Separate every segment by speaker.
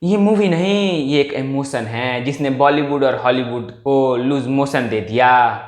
Speaker 1: ये मूवी नहीं, ये एक इमोशन है जिसने बॉलीवुड और हॉलीवुड को लूज मोशन दे दिया।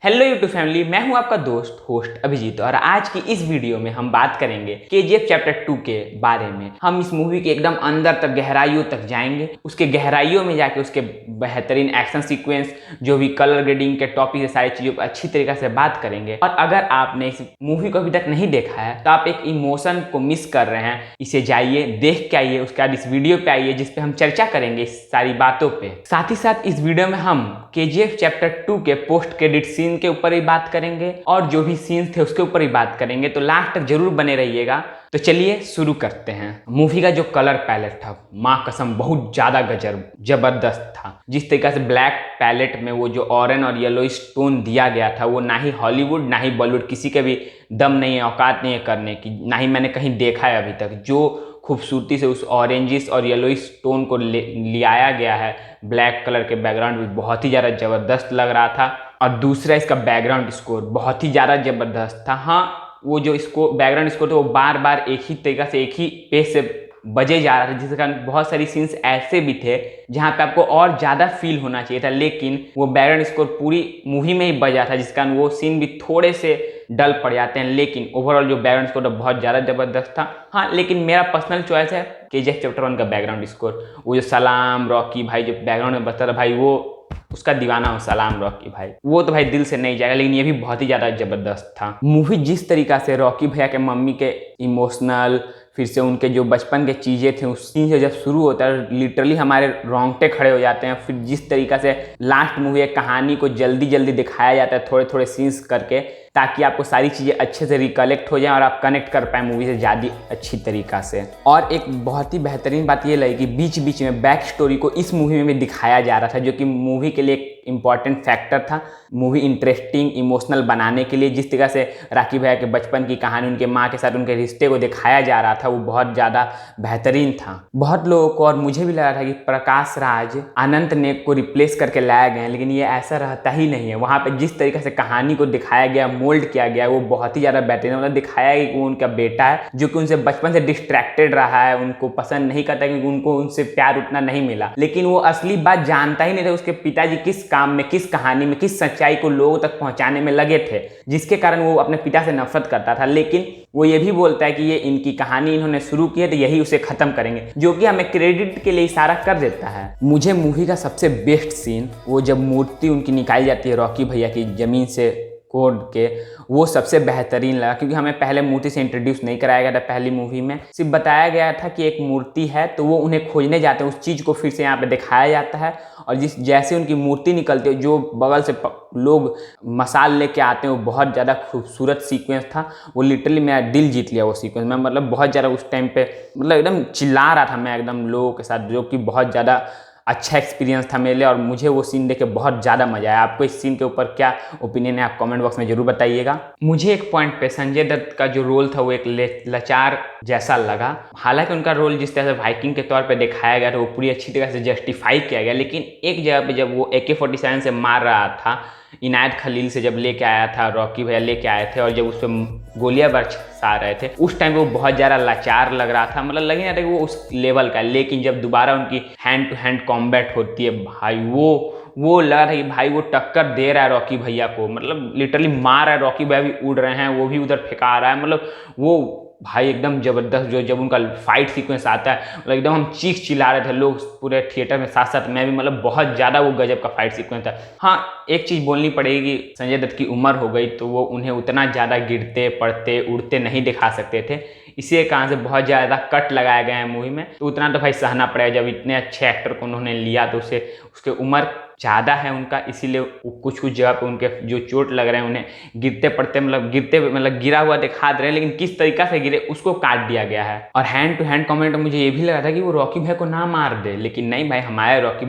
Speaker 1: हेलो यूट्यूब फैमिली, मैं हूं आपका दोस्त होस्ट अभिजीत और आज की इस वीडियो में हम बात करेंगे केजीएफ चैप्टर 2 के बारे में। हम इस मूवी के एकदम अंदर तक, गहराइयों तक जाएंगे। उसके गहराइयों में जाके उसके बेहतरीन एक्शन सीक्वेंस, जो भी कलर ग्रेडिंग के टॉपिक है, सारी चीजों पर अच्छी तरीके से बात करेंगे। और अगर आपने इस मूवी को अभी तक नहीं देखा है तो आप एक इमोशन को मिस कर रहे हैं। इसे जाइए, देख के आइए, उसके बाद इस वीडियो पे आइए जिसपे हम चर्चा करेंगे इस सारी बातों पे। साथ ही साथ इस वीडियो में हम केजीएफ चैप्टर 2 के पोस्ट क्रेडिट सीन के ऊपर ही बात करेंगे और जो भी सीन्स थे उसके ऊपर ही बात करेंगे, तो लास्ट तक जरूर बने रहिएगा। तो चलिए शुरू करते हैं। मूवी का जो कलर पैलेट था, माँ कसम बहुत ज्यादा गजब जबरदस्त था। जिस तरीके से ब्लैक पैलेट में वो जो ऑरेंज और येलो स्टोन दिया गया था, वो ना ही हॉलीवुड ना ही बॉलीवुड किसी के भी दम नहीं है, औकात नहीं है करने की, ना ही मैंने कहीं देखा है अभी तक। जो खूबसूरती से उस ऑरेंजिस और येलो स्टोन को लियाया गया है ब्लैक कलर के बैकग्राउंड में, बहुत ही ज़्यादा ज़बरदस्त लग रहा था। और दूसरा इसका बैकग्राउंड स्कोर बहुत ही ज़्यादा ज़बरदस्त था। हाँ, वो जो इसको बैकग्राउंड स्कोर था वो बार बार एक ही तरीका से, एक ही पेज से बजे जा रहा था, जिसके कारण बहुत सारी सीन्स ऐसे भी थे जहाँ पे आपको और ज़्यादा फील होना चाहिए था, लेकिन वो बैकग्राउंड स्कोर पूरी मूवी में ही बजा था, जिस कारण वो सीन भी थोड़े से डल पड़ जाते हैं। लेकिन ओवरऑल जो बैकग्राउंड स्कोर बहुत ज़्यादा ज़बरदस्त था। हाँ, लेकिन मेरा पर्सनल चॉइस है केजीएफ चैप्टर 1 का बैकग्राउंड स्कोर। वो जो सलाम रॉकी भाई जो बैकग्राउंड में बजता था भाई, वो उसका दीवाना हूँ सलाम रॉकी भाई, वो तो भाई दिल से नहीं जाएगा। लेकिन ये भी बहुत ही ज़्यादा ज़बरदस्त था। मूवी जिस तरीका से रॉकी भैया के मम्मी के इमोशनल, फिर से उनके जो बचपन के चीज़ें थे, उस सीन से जब शुरू होता है लिटरली हमारे रोंगटे खड़े हो जाते हैं। फिर जिस तरीका से लास्ट मूवी कहानी को जल्दी जल्दी दिखाया जाता है, थोड़े थोड़े सीन्स करके, ताकि आपको सारी चीज़ें अच्छे से रिकलेक्ट हो जाएं और आप कनेक्ट कर पाएँ मूवी से ज़्यादा अच्छी तरीक़ा से। और एक बहुत ही बेहतरीन बात ये लगी कि बीच बीच में बैक स्टोरी को इस मूवी में भी दिखाया जा रहा था, जो कि मूवी के लिए एक इंपॉर्टेंट फैक्टर था, मूवी इंटरेस्टिंग इमोशनल बनाने के लिए। जिस तरीके से राखी भैया के बचपन की कहानी, उनके माँ के साथ उनके रिश्ते को दिखाया जा रहा था, वो बहुत ज़्यादा बेहतरीन था। बहुत लोगों को और मुझे भी लगा था कि प्रकाश राज अनंत नेक को रिप्लेस करके लाया गया, लेकिन ये ऐसा रहता ही नहीं है। वहाँ पर जिस तरीके से कहानी को दिखाया गया, मोल्ड किया गया, वो बहुत ही ज़्यादा बेहतरीन, मतलब दिखाया कि वो उनका बेटा है जो कि उनसे बचपन से डिस्ट्रैक्टेड रहा है, उनको पसंद नहीं करता क्योंकि उनको उनसे प्यार उतना नहीं मिला। लेकिन वो असली बात जानता ही नहीं था, उसके पिताजी किस काम में, किस कहानी में, किस सच्चाई को लोगों तक पहुंचाने में लगे थे, जिसके कारण वो अपने पिता से नफरत करता था। लेकिन वो ये भी बोलता है कि ये इनकी कहानी इन्होंने शुरू की है तो यही उसे खत्म करेंगे, जो कि हमें क्रेडिट के लिए इशारा कर देता है। मुझे मूवी का सबसे बेस्ट सीन वो जब मूर्ति उनकी निकाली जाती है रॉकी भैया की जमीन से कोड के, वो सबसे बेहतरीन लगा, क्योंकि हमें पहले मूर्ति से इंट्रोड्यूस नहीं कराया गया था। पहली मूवी में सिर्फ बताया गया था कि एक मूर्ति है, तो वो उन्हें खोजने जाते हैं, उस चीज़ को फिर से यहाँ पे दिखाया जाता है। और जैसे उनकी मूर्ति निकलती है, जो बगल से लोग मसाल लेके आते हैं, वो बहुत ज़्यादा खूबसूरत सीक्वेंस था। वो लिटरली मेरा दिल जीत लिया वो सीक्वेंस। मैं मतलब बहुत ज़्यादा उस टाइम पे मतलब एकदम चिल्ला रहा था मैं एकदम लोगों के साथ, जो कि बहुत ज़्यादा अच्छा एक्सपीरियंस था मेरे लिए। और मुझे वो सीन देख के बहुत ज़्यादा मजा आया। आपको इस सीन के ऊपर क्या ओपिनियन है, आप कमेंट बॉक्स में जरूर बताइएगा। मुझे एक पॉइंट पे संजय दत्त का जो रोल था वो एक लाचार जैसा लगा। हालांकि उनका रोल जिस तरह से वाइकिंग के तौर पे दिखाया गया था वो पूरी अच्छी तरह से जस्टिफाई किया गया, लेकिन एक जगह पे जब वो AK-47 से मार रहा था, इनायत खलील से जब लेके आया था, रॉकी भैया लेके आए थे, और जब उस पर गोलियां बरसा रहे थे, उस टाइम वो बहुत ज़्यादा लाचार लग रहा था, मतलब लग नहीं रहा था कि वो उस लेवल का। लेकिन जब दोबारा उनकी हैंड टू हैंड कॉम्बैट होती है भाई, वो लग रहा है कि भाई वो टक्कर दे रहा है रॉकी भैया को, मतलब लिटरली मार रहा है। रॉकी भैया भी उड़ रहे हैं, वो भी उधर फेंका रहा है, मतलब वो भाई एकदम जबरदस्त। जो जब उनका फाइट सीक्वेंस आता है, मतलब एकदम हम चीख चिल्ला रहे थे लोग पूरे थिएटर में, साथ साथ मैं भी, मतलब बहुत ज़्यादा वो गजब का फाइट सीक्वेंस था। हाँ, एक चीज़ बोलनी पड़ेगी कि संजय दत्त की उम्र हो गई तो वो उन्हें उतना ज़्यादा गिरते पड़ते उड़ते नहीं दिखा सकते थे, इसी कारण से बहुत ज़्यादा कट लगाए गए हैं मूवी में। तो उतना तो भाई सहना पड़ेगा, जब इतने अच्छे एक्टर को उन्होंने लिया तो उसे उसके उम्र ज़्यादा है उनका, इसीलिए कुछ कुछ जगह पे उनके जो चोट लग रहे हैं, उन्हें गिरते पड़ते मतलब गिरा हुआ दिखा दे रहे हैं, लेकिन किस तरीका से गिरे उसको काट दिया गया है। और हैंड टू हैंड कॉमेंट मुझे ये भी लगा था कि वो रॉकी भैया को ना मार दे, लेकिन नहीं भाई, हमारे रॉकी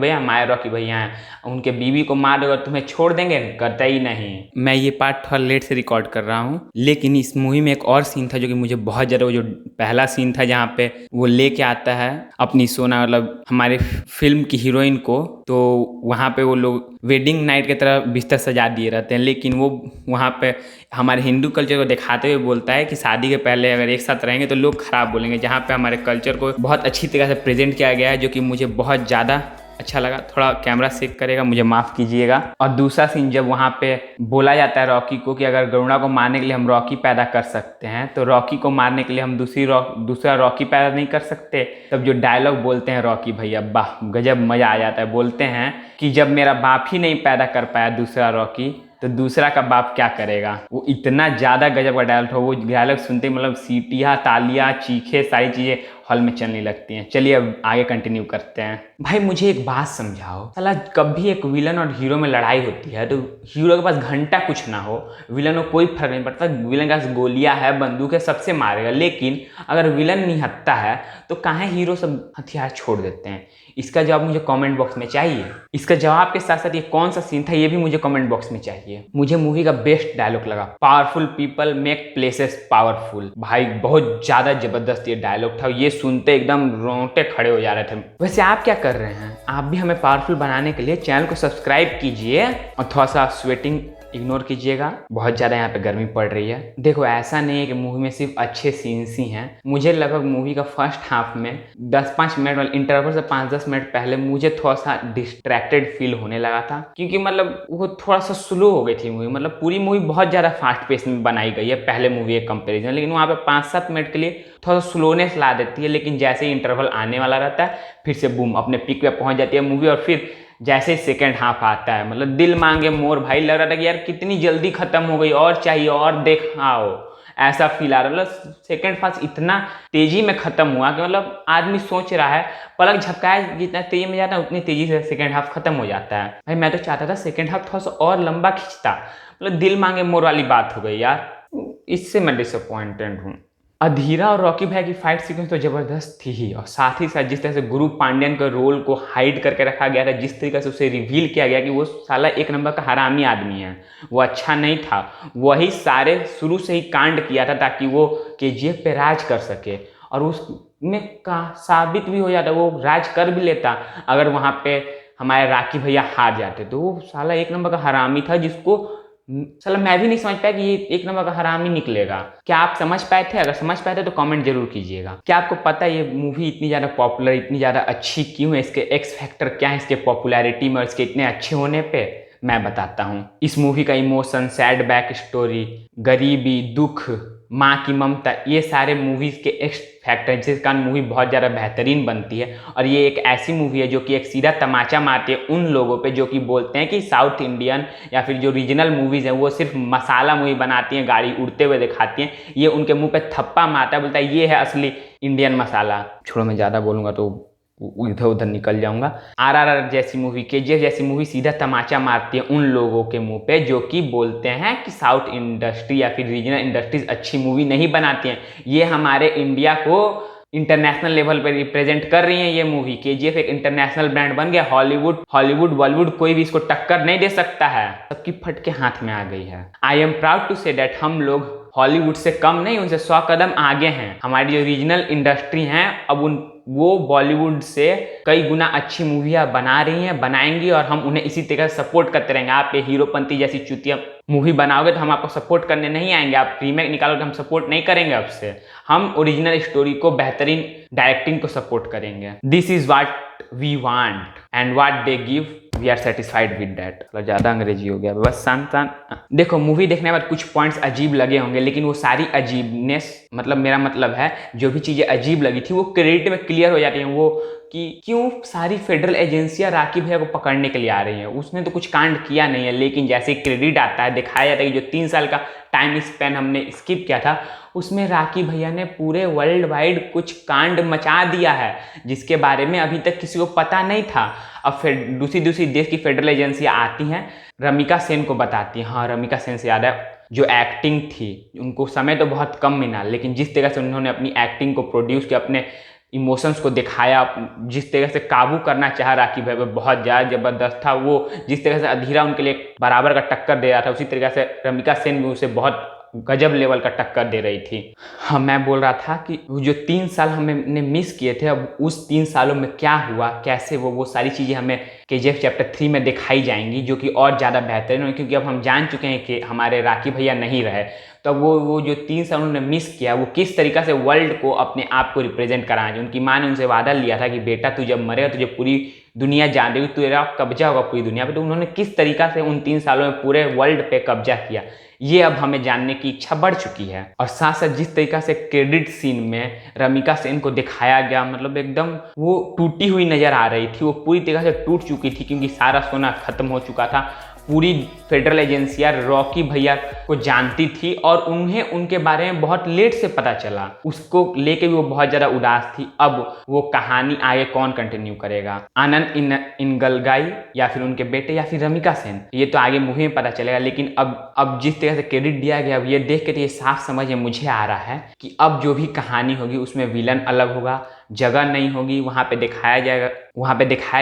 Speaker 1: भैया हैं, उनके बीवी को मार देगा तुम्हें छोड़ देंगे, करता ही नहीं। मैं ये पार्ट थोड़ा लेट से रिकॉर्ड कर रहा हूँ, लेकिन इस मूवी में एक और सीन था जो कि मुझे बहुत ज़्यादा, वो जो पहला सीन था जहाँ पे वो लेके आता है अपनी सोना, मतलब हमारे फिल्म की हीरोइन को, तो वहाँ पे वो लोग वेडिंग नाइट की तरह बिस्तर सजा दिए रहते हैं, लेकिन वो वहाँ पे हमारे हिंदू कल्चर को दिखाते हुए बोलता है कि शादी के पहले अगर एक साथ रहेंगे तो लोग खराब बोलेंगे। जहाँ पे हमारे कल्चर को बहुत अच्छी तरह से प्रेजेंट किया गया है, जो कि मुझे बहुत ज़्यादा अच्छा लगा। थोड़ा कैमरा शेक करेगा, मुझे माफ़ कीजिएगा। और दूसरा सीन जब वहाँ पे बोला जाता है रॉकी को कि अगर गरुड़ा को मारने के लिए हम रॉकी पैदा कर सकते हैं तो रॉकी को मारने के लिए हम दूसरा रॉकी पैदा नहीं कर सकते। तब जो डायलॉग बोलते हैं रॉकी भैया, वाह गजब मज़ा आ जाता है। बोलते हैं कि जब मेरा बाप ही नहीं पैदा कर पाया दूसरा रॉकी तो दूसरा का बाप क्या करेगा। वो इतना ज़्यादा गजब का डायलॉग था। वो डायलॉग सुनते मतलब सीटियाँ, तालियाँ, चीखे, सारी चीज़ें हॉल में चलने लगती हैं। चलिए अब आगे कंटिन्यू करते हैं। भाई मुझे एक बात समझाओ, साला कभी एक विलन और हीरो में लड़ाई होती है तो हीरो के पास घंटा कुछ ना हो, विलन को कोई फर्क नहीं पड़ता, विलन के पास गोलियां है, बंदूक है, सबसे मारेगा। लेकिन अगर विलन निहत्था है तो काहे हीरो सब हथियार छोड़ देते हैं? इसका जवाब मुझे कमेंट बॉक्स में चाहिए। इसका जवाब के साथ साथ ये कौन सा सीन था ये भी मुझे कमेंट बॉक्स में चाहिए। मुझे मूवी का बेस्ट डायलॉग लगा, powerful people make places powerful. भाई बहुत ज्यादा जबरदस्त ये डायलॉग था। ये सुनते एकदम रोंगटे खड़े हो जा रहे थे। वैसे आप क्या कर रहे हैं? आप भी हमें पावरफुल बनाने के लिए चैनल को सब्सक्राइब कीजिए और थोड़ा सा स्वेटिंग इग्नोर कीजिएगा, बहुत ज़्यादा यहाँ पे गर्मी पड़ रही है। देखो ऐसा नहीं है कि मूवी में सिर्फ अच्छे सीन्स ही हैं। मुझे लगभग मूवी का फर्स्ट हाफ में 10-5 मिनट वाले इंटरवल से 5-10 मिनट पहले मुझे थोड़ा सा डिस्ट्रैक्टेड फील होने लगा था, क्योंकि मतलब वो थोड़ा सा स्लो हो गई थी मूवी। मतलब पूरी मूवी बहुत ज़्यादा फास्ट पेस में बनाई गई है पहले मूवी के कंपेरिजन, लेकिन वहाँ पे 5-7 मिनट के लिए थोड़ा सा स्लोनेस ला देती है। लेकिन जैसे ही इंटरवल आने वाला रहता है फिर से बूम अपने पीक पे पहुँच जाती है मूवी। और फिर जैसे ही सेकेंड हाफ आता है मतलब दिल मांगे मोर, भाई लग रहा था कि यार कितनी जल्दी खत्म हो गई, और चाहिए और देखाओ, ऐसा फील आ रहा। मतलब सेकेंड हाफ इतना तेजी में खत्म हुआ कि मतलब आदमी सोच रहा है पलक झपकाए जितना तेजी में जाता है उतनी तेजी से सेकेंड हाफ खत्म हो जाता है। भाई मैं तो चाहता था सेकेंड हाफ थोड़ा सा और लंबा खींचता। मतलब दिल मांगे मोर वाली बात हो गई यार, इससे मैं डिसअपॉइंटेड हूँ। अधीरा और रॉकी भाई की फाइट सीक्वेंस तो जबरदस्त थी ही, और साथ ही साथ जिस तरह से गुरु पांड्यन के रोल को हाइड करके रखा गया था, जिस तरीके से उसे रिवील किया गया कि वो साला एक नंबर का हरामी आदमी है, वो अच्छा नहीं था, वही सारे शुरू से ही कांड किया था ताकि वो केजीएफ पे राज कर सके। और उसमें का साबित भी हो जाता, वो राज कर भी लेता अगर वहाँ पे हमारे राकी भैया हार जाते। तो वो साला एक नंबर का हरामी था जिसको साला मैं भी नहीं समझ पाया कि ये एक नंबर का हरामी निकलेगा। क्या आप समझ पाए थे? अगर समझ पाए थे तो कमेंट जरूर कीजिएगा। क्या आपको पता है ये मूवी इतनी ज़्यादा पॉपुलर, इतनी ज़्यादा अच्छी क्यों है? इसके एक्स फैक्टर क्या है इसके पॉपुलैरिटी में और इसके इतने अच्छे होने पे? मैं बताता हूँ। इस मूवी का इमोशन, सैड बैक स्टोरी, गरीबी, दुख, माँ की ममता, ये सारे मूवीज़ के एक्स फैक्टर हैं जिसके कारण मूवी बहुत ज़्यादा बेहतरीन बनती है। और ये एक ऐसी मूवी है जो कि एक सीधा तमाचा मारती है उन लोगों पे जो कि बोलते हैं कि साउथ इंडियन या फिर जो रीजनल मूवीज़ हैं वो सिर्फ मसाला मूवी बनाती हैं, गाड़ी उड़ते हुए दिखाती हैं। ये उनके मुंह पे थप्पा मारता है, बोलता है ये है असली इंडियन मसाला। छोड़ो, मैं ज़्यादा बोलूँगा तो इधर उधर निकल जाऊंगा। RRR जैसी मूवी, KGF जैसी मूवी सीधा तमाचा मारती है उन लोगों के मुंह पे जो कि बोलते हैं कि साउथ इंडस्ट्री या फिर रीजनल इंडस्ट्रीज अच्छी मूवी नहीं बनाती हैं। ये हमारे इंडिया को इंटरनेशनल लेवल पर रिप्रेजेंट कर रही है ये मूवी। KGF एक इंटरनेशनल ब्रांड बन गया। हॉलीवुड बॉलीवुड कोई भी इसको टक्कर नहीं दे सकता है, सबकी फट के हाथ में आ गई है। I am proud to say that हम लोग हॉलीवुड से कम नहीं, उनसे 100 कदम आगे हैं। हमारी जो रीजनल इंडस्ट्री हैं अब वो बॉलीवुड से कई गुना अच्छी मूवियाँ बना रही हैं, बनाएंगी, और हम उन्हें इसी तरह सपोर्ट करते रहेंगे। आप ये हीरोपंती जैसी चुतिया मूवी बनाओगे तो हम आपको सपोर्ट करने नहीं आएंगे। आप रीमेक निकालोगे तो हम सपोर्ट नहीं करेंगे आपसे। हम ओरिजिनल स्टोरी को, बेहतरीन डायरेक्टिंग को सपोर्ट करेंगे। This is what we want and what they give, we are satisfied with that. मतलब ज़्यादा अंग्रेजी हो गया, बस शांत। देखो मूवी देखने के बाद कुछ पॉइंट्स अजीब लगे होंगे, लेकिन वो सारी अजीबनेस, मतलब मेरा मतलब है जो भी चीज़ें अजीब लगी थी वो क्रेडिट में क्लियर हो जाती हैं। वो कि क्यों सारी फेडरल एजेंसियां राकी भैया को पकड़ने के लिए आ रही हैं। उसने तो कुछ कांड किया नहीं है, लेकिन जैसे क्रेडिट आता है दिखाया जाता है कि जो 3 साल का टाइम स्पेन हमने स्किप किया था उसमें राकी भैया ने पूरे वर्ल्ड वाइड कुछ कांड मचा दिया है जिसके बारे में अभी तक किसी को पता नहीं था। अब फिर दूसरी देश की फेडरल एजेंसियां आती हैं, रमिका सेन को बताती हैं। हाँ, रमिका सेन से याद है, जो एक्टिंग थी, उनको समय तो बहुत कम मिला, लेकिन जिस तरह से उन्होंने अपनी एक्टिंग को प्रोड्यूस किया, अपने इमोशंस को दिखाया, जिस तरह से काबू करना चाहा राकी भाई पे, बहुत ज़्यादा ज़बरदस्त था। वो जिस तरह से अधीरा उनके लिए बराबर का टक्कर दे रहा था, उसी तरीके से रमिका सेन भी उसे बहुत गजब लेवल का टक्कर दे रही थी। हाँ, मैं बोल रहा था कि वो जो 3 साल हमने मिस किए थे, अब उस 3 सालों में क्या हुआ, कैसे वो सारी चीज़ें हमें KGF चैप्टर 3 में दिखाई जाएंगी, जो कि और ज़्यादा बेहतरीन हो, क्योंकि अब हम जान चुके हैं कि हमारे रॉकी भैया नहीं रहे। तो वो जो 3 साल उन्होंने मिस किया, वो किस तरीक़ा से वर्ल्ड को अपने आप को रिप्रेजेंट कराएं। उनकी माँ ने उनसे वादा लिया था कि बेटा तू जब मरेगा तुझे पूरी दुनिया जान देगी, तेरा कब्जा होगा पूरी दुनिया पे। तो उन्होंने किस तरीक़ा से उन 3 सालों में पूरे वर्ल्ड पे कब्जा किया, ये अब हमें जानने की इच्छा बढ़ चुकी है। और साथ साथ जिस तरीक़ा से क्रेडिट सीन में रमिका सेन को दिखाया गया, मतलब एकदम वो टूटी हुई नज़र आ रही थी, वो पूरी तरीक़ा से टूट चुकी थी, क्योंकि सारा सोना खत्म हो चुका था। पूरी फेडरल एजेंसियां रॉकी भैया को जानती थी और उन्हें उनके बारे में बहुत लेट से पता चला। उसको लेके भी वो बहुत ज़्यादा उदास थी। अब वो कहानी आगे कौन कंटिन्यू करेगा, आनंद इनगलगाई या फिर उनके बेटे या फिर रमिका सेन, ये तो आगे मूवी में पता चलेगा। लेकिन अब जिस तरह से क्रेडिट दिया गया, अब ये देख के तो ये साफ समझ में मुझे आ रहा है कि अब जो भी कहानी होगी उसमें विलन अलग होगा, जगह नहीं होगी। वहाँ पे दिखाया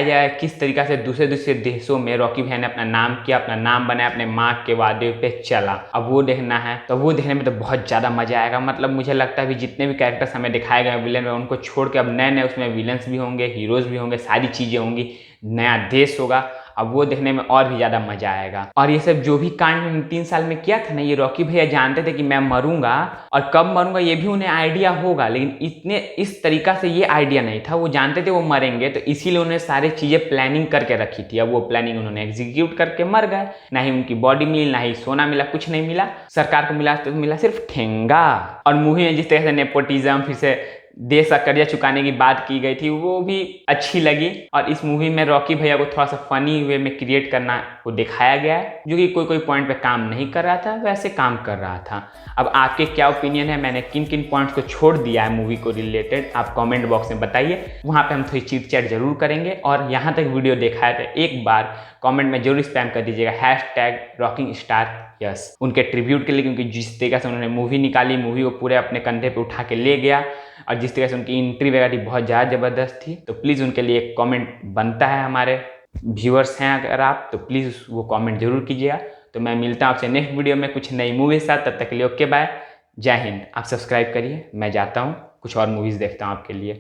Speaker 1: जाएगा किस तरीक़ा से दूसरे देशों में रॉकी भैया ने अपना नाम किया, अपना नाम बनाया, अपने माँ के वादे पे चला। अब वो देखना है, तो वो देखने में तो बहुत ज़्यादा मज़ा आएगा। मतलब मुझे लगता है कि जितने भी कैरेक्टर्स हमें दिखाए गए विलन में, उनको छोड़ के अब नए उसमें विलन्स भी होंगे, हीरोज़ भी होंगे, सारी चीज़ें होंगी, नया देश होगा। अब वो देखने में और भी ज़्यादा मज़ा आएगा। और ये सब जो भी कांड में 3 साल में किया था ना, ये रॉकी भैया जानते थे कि मैं मरूंगा और कब मरूंगा ये भी उन्हें आइडिया होगा, लेकिन इस तरीक़ा से ये आइडिया नहीं था। वो जानते थे वो मरेंगे, तो इसीलिए उन्होंने सारी चीज़ें प्लानिंग करके रखी थी। अब वो प्लानिंग उन्होंने एग्जीक्यूट करके मर गए। ना ही उनकी बॉडी मिली, ना ही सोना मिला, कुछ नहीं मिला। सरकार को मिला तो मिला सिर्फ ठेंगा। और मूवी में जिस तरह से नेपोटिज्म, फिर से देश का कर्जा चुकाने की बात की गई थी, वो भी अच्छी लगी। और इस मूवी में रॉकी भैया को थोड़ा सा फनी वे में क्रिएट करना को दिखाया गया है, जो कि कोई पॉइंट पे काम नहीं कर रहा था, वैसे काम कर रहा था। अब आपके क्या ओपिनियन है, मैंने किन किन पॉइंट्स को छोड़ दिया है मूवी को रिलेटेड, आप कमेंट बॉक्स में बताइए। वहाँ पे हम थोड़ी चीट चैट जरूर करेंगे। और यहाँ तक वीडियो देखा है तो एक बार कमेंट में जरूर स्पैम कर दीजिएगा #RockingStarYes उनके ट्रिब्यूट के लिए, क्योंकि जिस तरीके से उन्होंने मूवी निकाली, मूवी को पूरे अपने कंधे पे उठा के ले गया, और जिस तरह से उनकी एंट्री वगैरह बहुत ज़्यादा ज़बरदस्त थी। तो प्लीज़ उनके लिए एक कमेंट बनता है। हमारे व्यूअर्स हैं अगर आप, तो प्लीज़ वो कमेंट जरूर कीजिएगा। तो मैं मिलता हूँ आपसे नेक्स्ट वीडियो में कुछ नई मूवी के साथ। तब तक के लिए ओके बाय, जय हिंद। आप सब्सक्राइब करिए, मैं जाता हूँ, कुछ और मूवीज़ देखता हूँ आपके लिए।